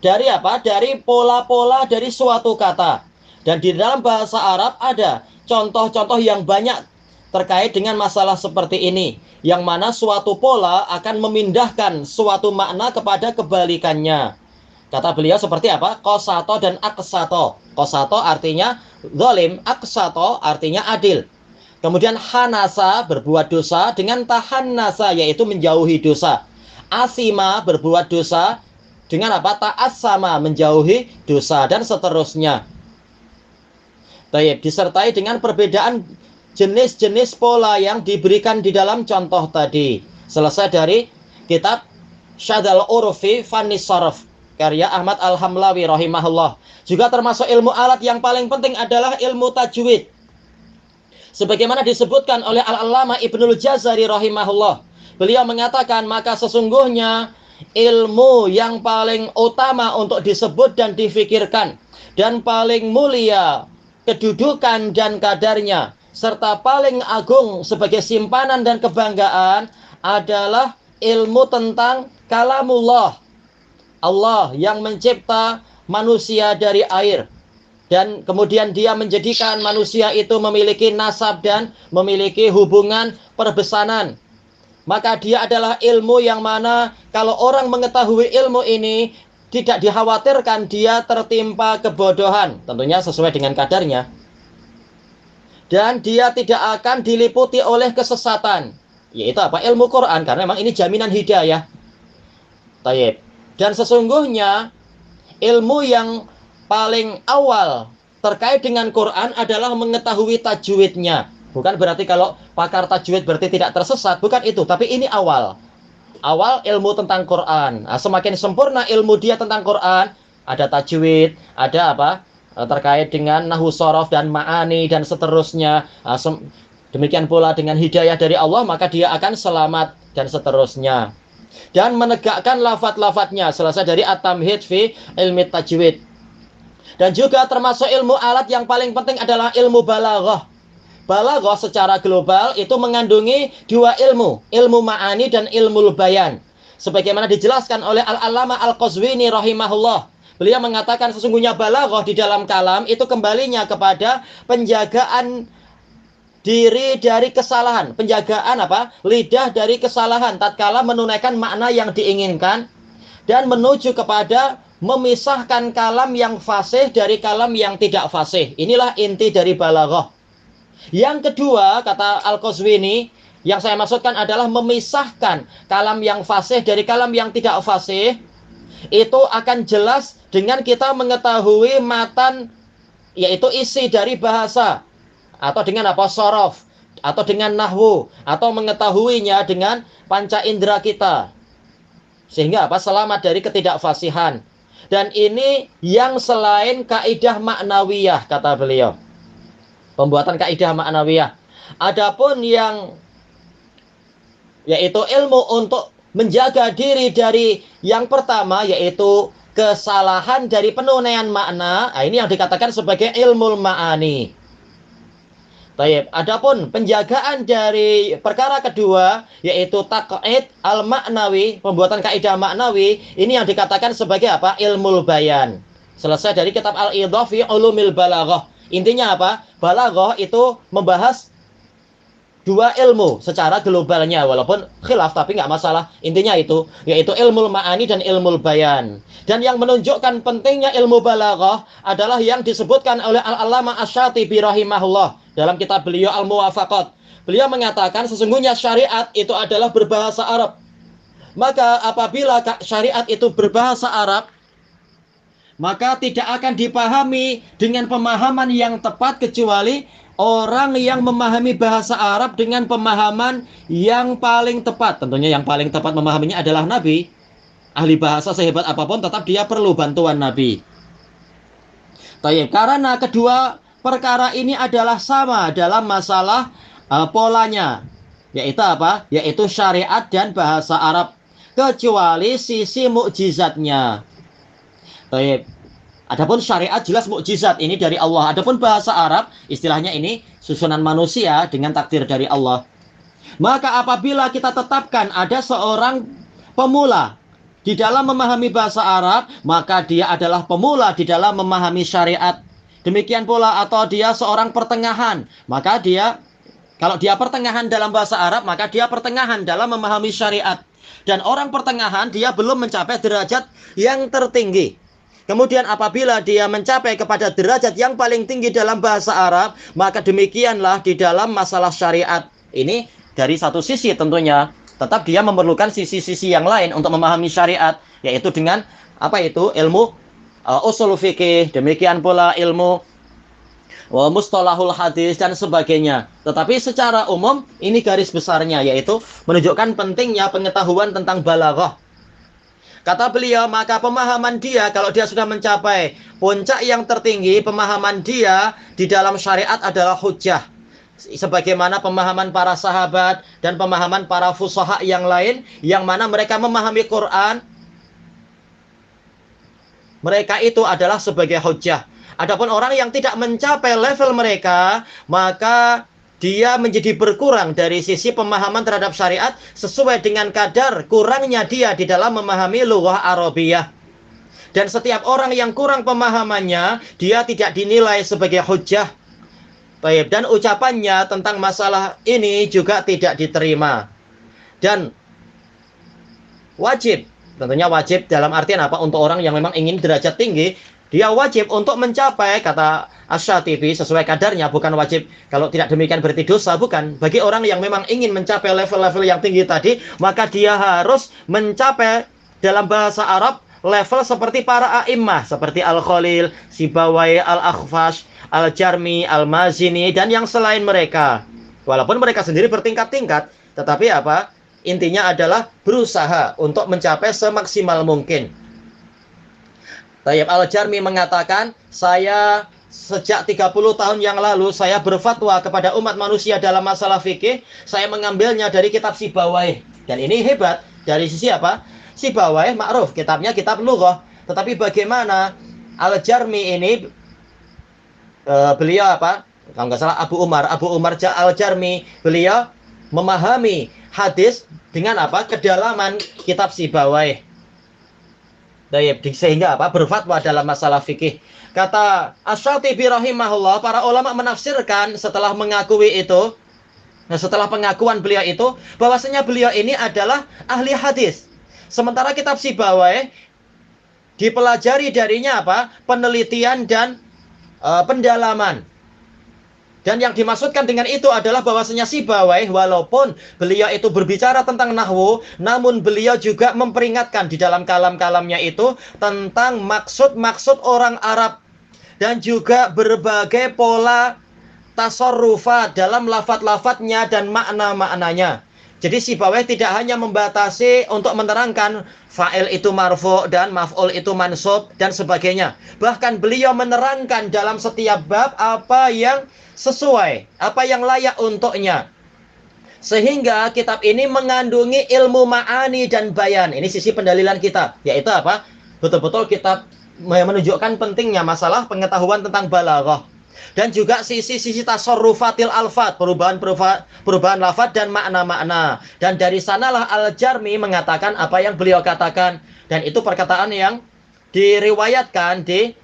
Speaker 3: dari apa? Dari pola-pola dari suatu kata. Dan di dalam bahasa Arab ada contoh-contoh yang banyak terkait dengan masalah seperti ini, yang mana suatu pola akan memindahkan suatu makna kepada kebalikannya. Kata beliau seperti apa? Qasato dan aqsato. Qasato artinya zalim, aqsato artinya adil. Kemudian hanasa berbuat dosa dengan tahannasa, yaitu menjauhi dosa. Asima berbuat dosa dengan apa? Ta'assama, menjauhi dosa, dan seterusnya. Baik, disertai dengan perbedaan jenis-jenis pola yang diberikan di dalam contoh tadi. Selesai dari kitab Syadal Urfi Fannis Sarf karya Ahmad al-Hamlawi rahimahullah. Juga termasuk ilmu alat yang paling penting adalah ilmu tajwid. Sebagaimana disebutkan oleh Al-Allamah Ibnul Jazari rahimahullah. Beliau mengatakan, maka sesungguhnya ilmu yang paling utama untuk disebut dan difikirkan dan paling mulia kedudukan dan kadarnya, serta paling agung sebagai simpanan dan kebanggaan adalah ilmu tentang kalamullah, Allah yang mencipta manusia dari air, dan kemudian dia menjadikan manusia itu memiliki nasab dan memiliki hubungan perbesanan. Maka dia adalah ilmu yang mana kalau orang mengetahui ilmu ini, tidak dikhawatirkan dia tertimpa kebodohan, tentunya sesuai dengan kadarnya. dan dia tidak akan diliputi oleh kesesatan. Yaitu apa? Ilmu Quran, karena memang ini jaminan hidayah. Tayyib. Dan sesungguhnya ilmu yang paling awal terkait dengan Quran adalah mengetahui tajwidnya. Bukan berarti kalau pakar tajwid berarti tidak tersesat, bukan itu, tapi ini awal. Awal ilmu tentang Quran. Nah, semakin sempurna ilmu dia tentang Quran, ada tajwid, ada apa? Terkait dengan nahwu shorof dan ma'ani dan seterusnya. Nah, demikian pula dengan hidayah dari Allah, maka dia akan selamat dan seterusnya. Dan menegakkan lafaz-lafaznya, selesai dari at-tamhid fi ilmi tajwid. Dan juga termasuk ilmu alat yang paling penting adalah ilmu balaghah. Balaghah secara global itu mengandungi dua ilmu, ilmu ma'ani dan ilmu bayan. Sebagaimana dijelaskan oleh Al-Allamah Al-Qazwini rahimahullah. Beliau mengatakan sesungguhnya balaghah di dalam kalam itu kembalinya kepada penjagaan diri dari kesalahan, penjagaan apa? Lidah dari kesalahan tatkala menunaikan makna yang diinginkan dan menuju kepada memisahkan kalam yang fasih dari kalam yang tidak fasih. Inilah inti dari balaghah. Yang kedua, kata Al-Qazwini, yang saya maksudkan adalah memisahkan kalam yang fasih dari kalam yang tidak fasih. Itu akan jelas dengan kita mengetahui matan, yaitu isi dari bahasa, atau dengan apa? Shorof, atau dengan nahwu, atau mengetahuinya dengan panca indera kita. Sehingga apa? Selamat dari ketidakfasihan. Dan ini yang selain kaidah maknawiyah, kata beliau. Pembuatan kaidah maknawiyah. Adapun yang yaitu ilmu untuk menjaga diri dari yang pertama, yaitu kesalahan dari penunaian makna. Nah, ini yang dikatakan sebagai ilmu ma'ani. Baik. Adapun penjagaan dari perkara kedua, yaitu taq'id al-maknawi, pembuatan kaidah maknawi, ini yang dikatakan sebagai apa? Ilmu bayan. Selesai dari kitab Al-Idhah fi Ulumil Balaghah. Intinya apa? Balaghah itu membahas dua ilmu secara globalnya, walaupun khilaf tapi nggak masalah. Intinya itu, yaitu ilmu ma'ani dan ilmu bayan. Dan yang menunjukkan pentingnya ilmu balaghah adalah yang disebutkan oleh Al-Allamah Asy-Syatibi rahimahullah dalam kitab beliau Al-Muwafaqat. Beliau mengatakan sesungguhnya syariat itu adalah berbahasa Arab. Maka apabila syariat itu berbahasa Arab, maka tidak akan dipahami dengan pemahaman yang tepat kecuali orang yang memahami bahasa Arab dengan pemahaman yang paling tepat. Tentunya yang paling tepat memahaminya adalah Nabi. Ahli bahasa sehebat apapun tetap dia perlu bantuan Nabi. Tayyib. Karena kedua perkara ini adalah sama dalam masalah polanya. Yaitu apa? Yaitu syariat dan bahasa Arab. Kecuali sisi mukjizatnya. Baik. Adapun syariat jelas mukjizat ini dari Allah. Adapun bahasa Arab istilahnya ini susunan manusia dengan takdir dari Allah. Maka apabila kita tetapkan ada seorang pemula di dalam memahami bahasa Arab, maka dia adalah pemula di dalam memahami syariat. Demikian pula atau dia seorang pertengahan, maka dia kalau dia pertengahan dalam bahasa Arab, maka dia pertengahan dalam memahami syariat. Dan orang pertengahan dia belum mencapai derajat yang tertinggi. Kemudian apabila dia mencapai kepada derajat yang paling tinggi dalam bahasa Arab, maka demikianlah di dalam masalah syariat. Ini dari satu sisi tentunya, tetap dia memerlukan sisi-sisi yang lain untuk memahami syariat, yaitu dengan apa itu? Ilmu usul fikih, demikian pula ilmu mustalahul hadis dan sebagainya. Tetapi secara umum ini garis besarnya, yaitu menunjukkan pentingnya pengetahuan tentang balaghah. Kata beliau, maka pemahaman dia kalau dia sudah mencapai puncak yang tertinggi, pemahaman dia di dalam syariat adalah hujjah. Sebagaimana pemahaman para sahabat dan pemahaman para fusaha yang lain, yang mana mereka memahami Quran, mereka itu adalah sebagai hujjah. Adapun orang yang tidak mencapai level mereka, maka dia menjadi berkurang dari sisi pemahaman terhadap syariat sesuai dengan kadar kurangnya dia di dalam memahami lughah Arabiyah. Dan setiap orang yang kurang pemahamannya, dia tidak dinilai sebagai hujjah. Baik, dan ucapannya tentang masalah ini juga tidak diterima. Dan wajib, tentunya wajib dalam artian apa? Untuk orang yang memang ingin derajat tinggi, Dia wajib untuk mencapai, kata Asy-Syatibi, sesuai kadarnya, bukan wajib. Kalau tidak demikian berarti dosa, bukan. Bagi orang yang memang ingin mencapai level-level yang tinggi tadi, maka dia harus mencapai dalam bahasa Arab level seperti para a'immah, seperti Al-Khalil, Sibawai, Al-Akhfash, Al-Jarmi, Al-Mazini, dan yang selain mereka. Walaupun mereka sendiri bertingkat-tingkat, tetapi apa? Intinya adalah berusaha untuk mencapai semaksimal mungkin. Tayyib Al-Jarmi mengatakan, saya sejak 30 tahun yang lalu saya berfatwa kepada umat manusia dalam masalah fikih, saya mengambilnya dari kitab Sibawai. Dan ini hebat dari sisi apa? Sibawai ma'ruf, kitabnya kitab lughah. Tetapi bagaimana Al-Jarmi ini beliau apa? Kalau nggak salah Abu Umar Al-Jarmi, beliau memahami hadis dengan apa? Kedalaman kitab Sibawai. Sehingga apa? Berfatwa dalam masalah fikih. Kata Asy-Syatibi rahimahullah, para ulama menafsirkan setelah mengakui itu, setelah pengakuan beliau itu, bahwasanya beliau ini adalah ahli hadis. Sementara kitab Sibawai dipelajari darinya apa? Penelitian dan pendalaman. Dan yang dimaksudkan dengan itu adalah bahwasanya Sibawai, walaupun beliau itu berbicara tentang nahwu, namun beliau juga memperingatkan di dalam kalam-kalamnya itu tentang maksud-maksud orang Arab dan juga berbagai pola tasarrufat dalam lafaz-lafaznya dan makna-maknanya. Jadi Sibawai tidak hanya membatasi untuk menerangkan fa'il itu marfu dan maf'ul itu mansub dan sebagainya. Bahkan beliau menerangkan dalam setiap bab apa yang sesuai, apa yang layak untuknya. Sehingga kitab ini mengandungi ilmu ma'ani dan bayan. Ini sisi pendalilan kita, yaitu apa? Betul-betul kitab menunjukkan pentingnya masalah pengetahuan tentang balaghah. Dan juga sisi-sisi tasarrufatil alfat, perubahan lafaz dan makna-makna. Dan dari sanalah Al-Jarmi mengatakan apa yang beliau katakan. Dan itu perkataan yang diriwayatkan di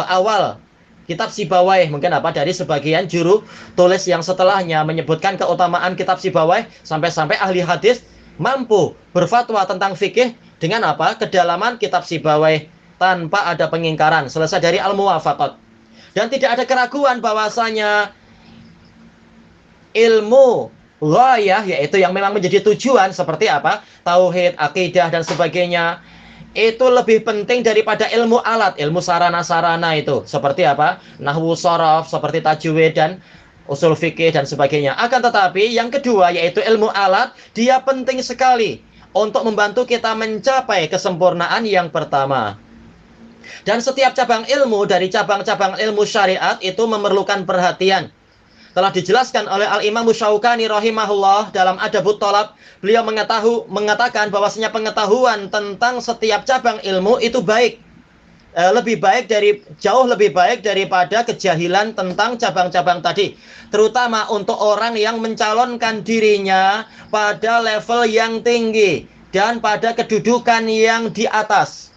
Speaker 3: awal kitab Sibawai. Mungkin apa dari sebagian juru tulis yang setelahnya menyebutkan keutamaan kitab Sibawai. Sampai-sampai ahli hadis mampu berfatwa tentang fikih dengan apa? Kedalaman kitab Sibawai tanpa ada pengingkaran. Selesai dari Al-Muwafaqat. Dan tidak ada keraguan bahwasanya ilmu ghayah, yaitu yang memang menjadi tujuan seperti apa? Tauhid, akidah dan sebagainya, itu lebih penting daripada ilmu alat, ilmu sarana-sarana itu. Seperti apa? Nahwu sharaf, seperti tajwid dan usul fikih dan sebagainya. Akan tetapi yang kedua yaitu ilmu alat, dia penting sekali untuk membantu kita mencapai kesempurnaan yang pertama. Dan setiap cabang ilmu dari cabang-cabang ilmu syariat itu memerlukan perhatian. Telah dijelaskan oleh Al-Imam Syaukani rahimahullah dalam Adabut Thalab. Beliau mengatakan bahwasanya pengetahuan tentang setiap cabang ilmu itu baik. Jauh lebih baik daripada kejahilan tentang cabang-cabang tadi. Terutama untuk orang yang mencalonkan dirinya pada level yang tinggi dan pada kedudukan yang di atas.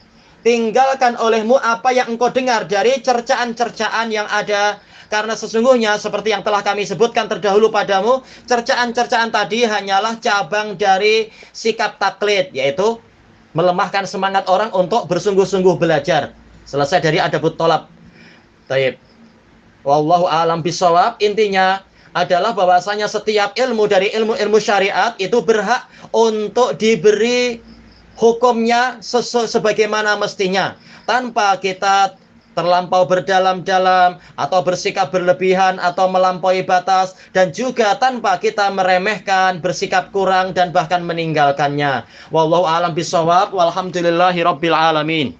Speaker 3: Tinggalkan olehmu apa yang engkau dengar dari cercaan-cercaan yang ada. Karena sesungguhnya seperti yang telah kami sebutkan terdahulu padamu, cercaan-cercaan tadi hanyalah cabang dari sikap taklid, yaitu melemahkan semangat orang untuk bersungguh-sungguh belajar. Selesai dari Adabut Thalab. Taib. Wallahu a'lam bishawab. Intinya adalah bahwasanya setiap ilmu dari ilmu-ilmu syariat itu berhak untuk diberi hukumnya sebagaimana mestinya, tanpa kita terlampau berdalam-dalam atau bersikap berlebihan atau melampaui batas, dan juga tanpa kita meremehkan, bersikap kurang dan bahkan meninggalkannya. Wallahu a'lam bishawab. Walhamdulillahi rabbil alamin.